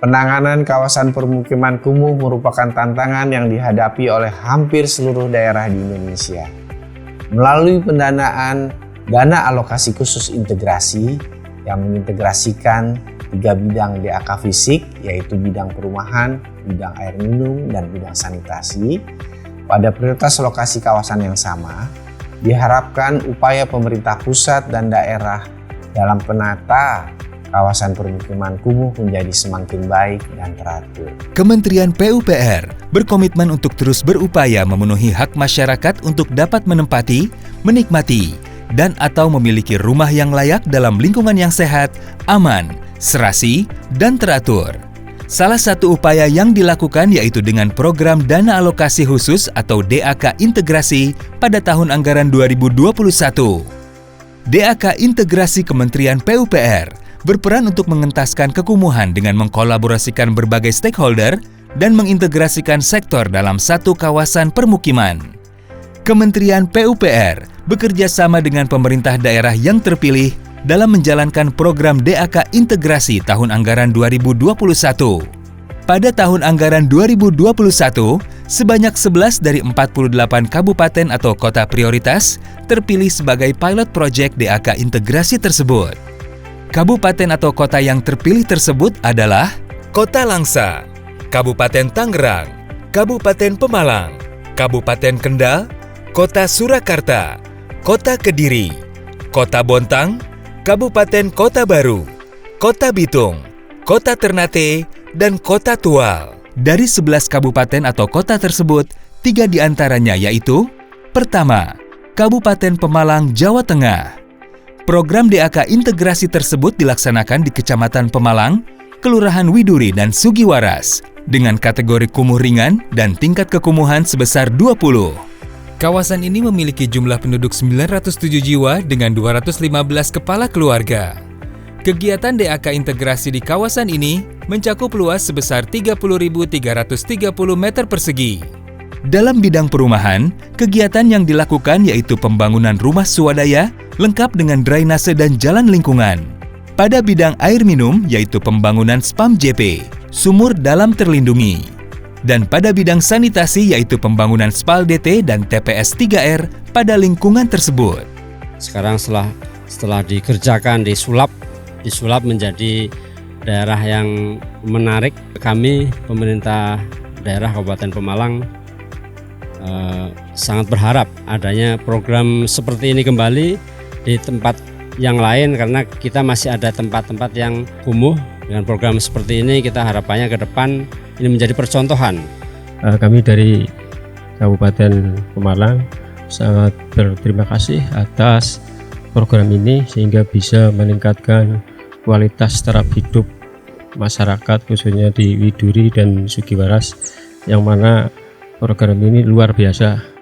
Penanganan kawasan permukiman kumuh merupakan tantangan yang dihadapi oleh hampir seluruh daerah di Indonesia. Melalui pendanaan dana alokasi khusus integrasi yang mengintegrasikan 3 bidang DAK fisik, yaitu bidang perumahan, bidang air minum, dan bidang sanitasi, pada prioritas lokasi kawasan yang sama, diharapkan upaya pemerintah pusat dan daerah dalam penata kawasan permukiman kumuh menjadi semakin baik dan teratur. Kementerian PUPR berkomitmen untuk terus berupaya memenuhi hak masyarakat untuk dapat menempati, menikmati, dan atau memiliki rumah yang layak dalam lingkungan yang sehat, aman, serasi, dan teratur. Salah satu upaya yang dilakukan yaitu dengan program Dana Alokasi Khusus atau DAK Integrasi pada tahun anggaran 2021. DAK Integrasi Kementerian PUPR berperan untuk mengentaskan kekumuhan dengan mengkolaborasikan berbagai stakeholder dan mengintegrasikan sektor dalam satu kawasan permukiman. Kementerian PUPR bekerja sama dengan pemerintah daerah yang terpilih dalam menjalankan program DAK Integrasi tahun anggaran 2021. Pada tahun anggaran 2021, sebanyak 11 dari 48 kabupaten atau kota prioritas terpilih sebagai pilot project DAK Integrasi tersebut. Kabupaten atau kota yang terpilih tersebut adalah Kota Langsa, Kabupaten Tangerang, Kabupaten Pemalang, Kabupaten Kendal, Kota Surakarta, Kota Kediri, Kota Bontang, Kabupaten Kota Baru, Kota Bitung, Kota Ternate, dan Kota Tual. Dari 11 kabupaten atau kota tersebut, 3 diantaranya yaitu: pertama, Kabupaten Pemalang, Jawa Tengah. Program DAK Integrasi tersebut dilaksanakan di Kecamatan Pemalang, Kelurahan Widuri, dan Sugiwaras dengan kategori kumuh ringan dan tingkat kekumuhan sebesar 20. Kawasan ini memiliki jumlah penduduk 907 jiwa dengan 215 kepala keluarga. Kegiatan DAK Integrasi di kawasan ini mencakup luas sebesar 30.330 meter persegi. Dalam bidang perumahan, kegiatan yang dilakukan yaitu pembangunan rumah swadaya lengkap dengan drainase dan jalan lingkungan. Pada bidang air minum yaitu pembangunan SPAM JP, sumur dalam terlindungi. Dan pada bidang sanitasi yaitu pembangunan SPAL DT dan TPS 3R pada lingkungan tersebut. Sekarang setelah dikerjakan, disulap menjadi daerah yang menarik. Kami pemerintah daerah Kabupaten Pemalang sangat berharap adanya program seperti ini kembali di tempat yang lain, karena kita masih ada tempat-tempat yang kumuh. Dengan program seperti ini kita harapannya ke depan ini menjadi percontohan. Kami dari Kabupaten Pemalang sangat berterima kasih atas program ini sehingga bisa meningkatkan kualitas taraf hidup masyarakat khususnya di Widuri dan Sugiwaras, yang mana program ini luar biasa.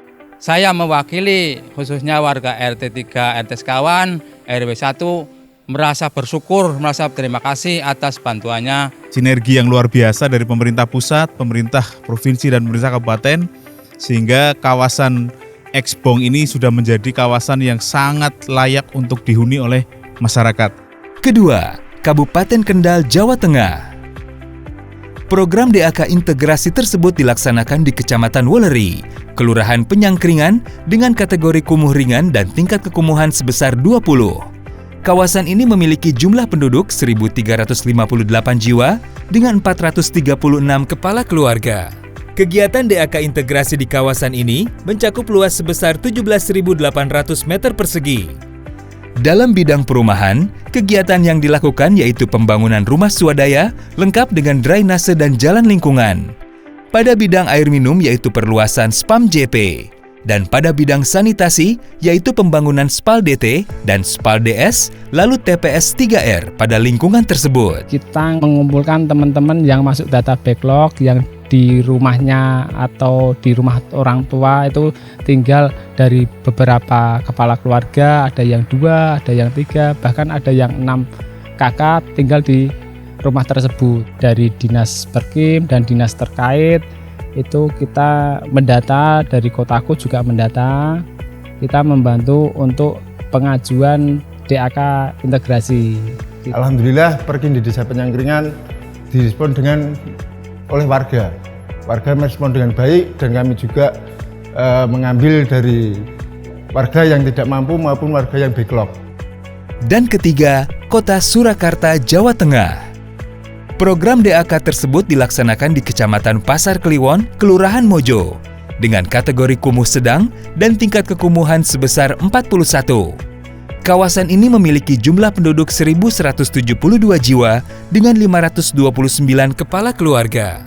Saya mewakili khususnya warga RT 3 RT Sekawan RW 1 merasa bersyukur, merasa terima kasih atas bantuannya. Sinergi yang luar biasa dari pemerintah pusat, pemerintah provinsi, dan pemerintah kabupaten, sehingga kawasan Eksbong ini sudah menjadi kawasan yang sangat layak untuk dihuni oleh masyarakat. Kedua, Kabupaten Kendal, Jawa Tengah. Program DAK Integrasi tersebut dilaksanakan di Kecamatan Weleri, Kelurahan Penyangkringan dengan kategori kumuh ringan dan tingkat kekumuhan sebesar 20. Kawasan ini memiliki jumlah penduduk 1.358 jiwa dengan 436 kepala keluarga. Kegiatan DAK Integrasi di kawasan ini mencakup luas sebesar 17.800 meter persegi. Dalam bidang perumahan, kegiatan yang dilakukan yaitu pembangunan rumah swadaya lengkap dengan drainase dan jalan lingkungan. Pada bidang air minum yaitu perluasan SPAM JP. Dan pada bidang sanitasi yaitu pembangunan SPAL DT dan SPAL DS lalu TPS 3R pada lingkungan tersebut. Kita mengumpulkan teman-teman yang masuk data backlog yang di rumahnya atau di rumah orang tua itu tinggal dari beberapa kepala keluarga, ada yang 2, ada yang 3, bahkan ada yang 6 kakak tinggal di rumah tersebut. Dari dinas Perkim dan dinas terkait itu kita mendata, dari kotaku juga mendata, kita membantu untuk pengajuan DAK integrasi. Alhamdulillah Perkim di Desa Penyangkringan direspon oleh warga. Warga merespon dengan baik dan kami juga mengambil dari warga yang tidak mampu maupun warga yang backlog. Dan ketiga, Kota Surakarta, Jawa Tengah. Program DAK tersebut dilaksanakan di Kecamatan Pasar Kliwon, Kelurahan Mojo, dengan kategori kumuh sedang dan tingkat kekumuhan sebesar 41. Kawasan ini memiliki jumlah penduduk 1.172 jiwa dengan 529 kepala keluarga.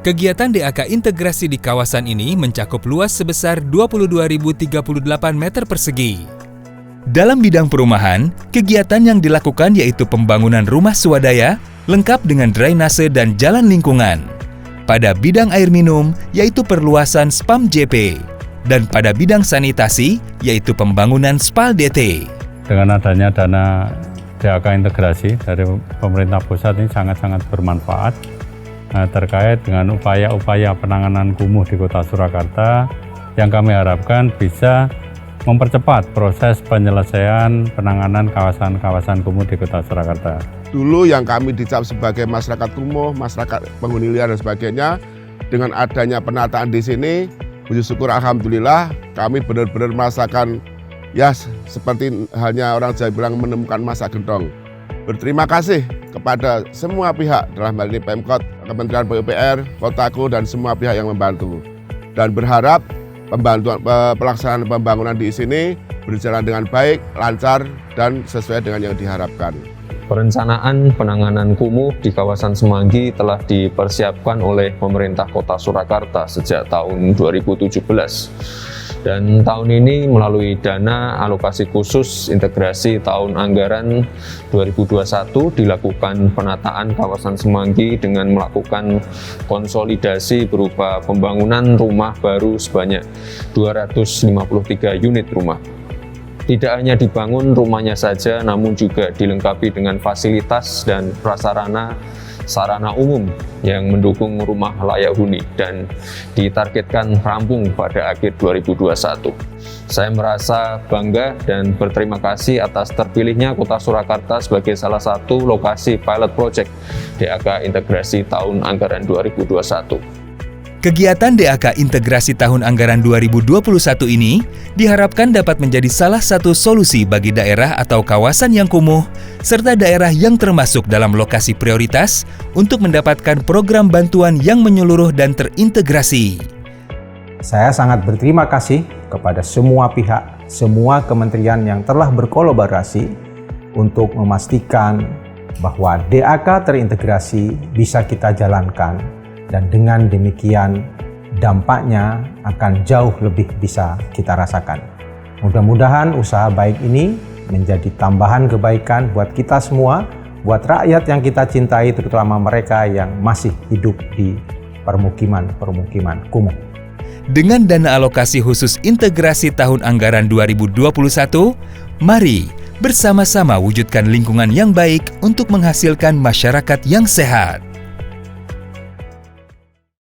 Kegiatan DAK integrasi di kawasan ini mencakup luas sebesar 22.038 meter persegi. Dalam bidang perumahan, kegiatan yang dilakukan yaitu pembangunan rumah swadaya, lengkap dengan drainase dan jalan lingkungan. Pada bidang air minum, yaitu perluasan SPAM JP. Dan pada bidang sanitasi, yaitu pembangunan SPAL DT. Dengan adanya dana DAK integrasi dari pemerintah pusat ini sangat-sangat bermanfaat terkait dengan upaya-upaya penanganan kumuh di Kota Surakarta yang kami harapkan bisa mempercepat proses penyelesaian penanganan kawasan-kawasan kumuh di Kota Surakarta. Dulu yang kami dicap sebagai masyarakat kumuh, masyarakat penghuni liar dan sebagainya, dengan adanya penataan di sini, puji syukur alhamdulillah kami benar-benar merasakan ya seperti halnya orang Jawa bilang menemukan masa gendong. Berterima kasih kepada semua pihak dalam hal ini Pemkot, Kementerian PUPR, Kotaku dan semua pihak yang membantu. Dan berharap pelaksanaan pembangunan di sini berjalan dengan baik, lancar dan sesuai dengan yang diharapkan. Perencanaan penanganan kumuh di kawasan Semanggi telah dipersiapkan oleh pemerintah Kota Surakarta sejak tahun 2017. Dan tahun ini melalui dana alokasi khusus integrasi tahun anggaran 2021 dilakukan penataan kawasan Semanggi dengan melakukan konsolidasi berupa pembangunan rumah baru sebanyak 253 unit rumah. Tidak hanya dibangun rumahnya saja, namun juga dilengkapi dengan fasilitas dan prasarana sarana umum yang mendukung rumah layak huni dan ditargetkan rampung pada akhir 2021. Saya merasa bangga dan berterima kasih atas terpilihnya Kota Surakarta sebagai salah satu lokasi pilot project DAK integrasi tahun anggaran 2021. Kegiatan DAK integrasi tahun anggaran 2021 ini diharapkan dapat menjadi salah satu solusi bagi daerah atau kawasan yang kumuh, serta daerah yang termasuk dalam lokasi prioritas untuk mendapatkan program bantuan yang menyeluruh dan terintegrasi. Saya sangat berterima kasih kepada semua pihak, semua kementerian yang telah berkolaborasi untuk memastikan bahwa DAK terintegrasi bisa kita jalankan. Dan dengan demikian dampaknya akan jauh lebih bisa kita rasakan. Mudah-mudahan usaha baik ini menjadi tambahan kebaikan buat kita semua, buat rakyat yang kita cintai, terutama mereka yang masih hidup di permukiman-permukiman kumuh. Dengan dana alokasi khusus integrasi tahun anggaran 2021, mari bersama-sama wujudkan lingkungan yang baik untuk menghasilkan masyarakat yang sehat.